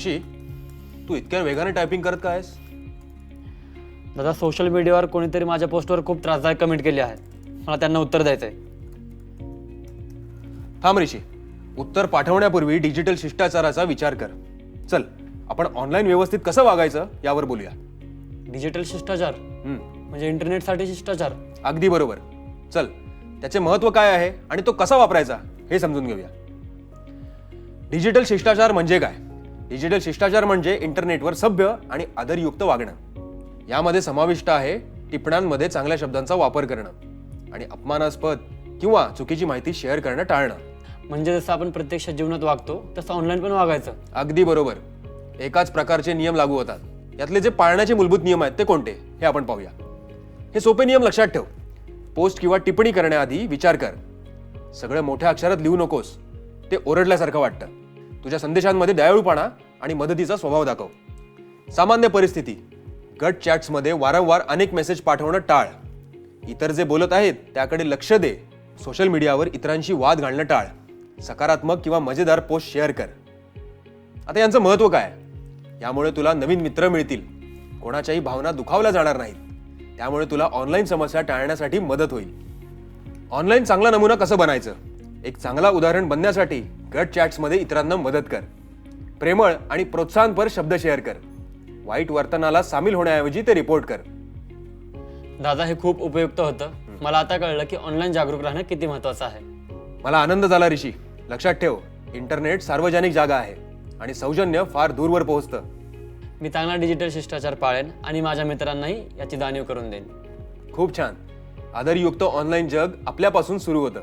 ऋषी, तू इतक्या वेगाने टायपिंग करत काय आहेस? दादा, सोशल मीडियावर कोणीतरी माझ्या पोस्टवर खूप त्रासदायक कमेंट केली आहे. मला त्यांना उत्तर द्यायचं आहे. थांब ऋषी, उत्तर पाठवण्यापूर्वी डिजिटल शिष्टाचाराचा विचार कर. चल, आपण ऑनलाईन व्यवस्थित कसं वागायचं यावर बोलूया. डिजिटल शिष्टाचार म्हणजे इंटरनेटसाठी शिष्टाचार. अगदी बरोबर. चल, त्याचे महत्त्व काय आहे आणि तो कसा वापरायचा हे समजून घेऊया. डिजिटल शिष्टाचार म्हणजे काय? डिजिटल शिष्टाचार म्हणजे इंटरनेटवर सभ्य आणि आदरयुक्त वागणं. यामध्ये समाविष्ट आहे टिप्पणांमध्ये चांगल्या शब्दांचा वापर करणं आणि अपमानास्पद किंवा चुकीची माहिती शेअर करणं टाळणं. म्हणजे जसं आपण प्रत्यक्ष जीवनात वागतो तसं ऑनलाईन पण वागायचं. अगदी बरोबर. एकाच प्रकारचे नियम लागू होतात. यातले जे पाळण्याचे मूलभूत नियम आहेत ते कोणते हे आपण पाहूया. हे सोपे नियम लक्षात ठेव. पोस्ट किंवा टिप्पणी करण्याआधी विचार कर. सगळं मोठ्या अक्षरात लिहू नकोस, ते ओरडल्यासारखं वाटतं. तुझ्या संदेशांमध्ये दयाळूपणा आणि मदतीचा स्वभाव दाखव. सामान्य परिस्थिती, गट चॅट्समध्ये वारंवार अनेक मेसेज पाठवणं टाळ. इतर जे बोलत आहेत त्याकडे लक्ष दे. सोशल मीडियावर इतरांशी वाद घालणं टाळ. सकारात्मक किंवा मजेदार पोस्ट शेअर कर. आता यांचं महत्त्व काय? यामुळे तुला नवीन मित्र मिळतील, कोणाच्याही भावना दुखावल्या जाणार नाहीत. त्यामुळे तुला ऑनलाईन समस्या टाळण्यासाठी मदत होईल. ऑनलाईन चांगला नमुना कसं बनायचं? एक चांगला उदाहरण बनण्यासाठी गट चॅट्समध्ये इतरांना मदत कर. प्रेमळ आणि प्रोत्साहनपर शब्द शेअर कर. वाईट वर्तनाला सामील होण्याऐवजी ते रिपोर्ट कर. दादा, हे खूप उपयुक्त होतं. मला आता कळलं की ऑनलाईन जागरूक राहणं किती महत्त्वाचं आहे. मला आनंद झाला ऋषी. लक्षात ठेव, इंटरनेट सार्वजनिक जागा आहे आणि सौजन्य फार दूरवर पोहोचतं. मी चांगला डिजिटल शिष्टाचार पाळेन आणि माझ्या मित्रांनाही याची जाणीव करून देईन. खूप छान. आदरयुक्त ऑनलाईन जग आपल्यापासून सुरू होतं.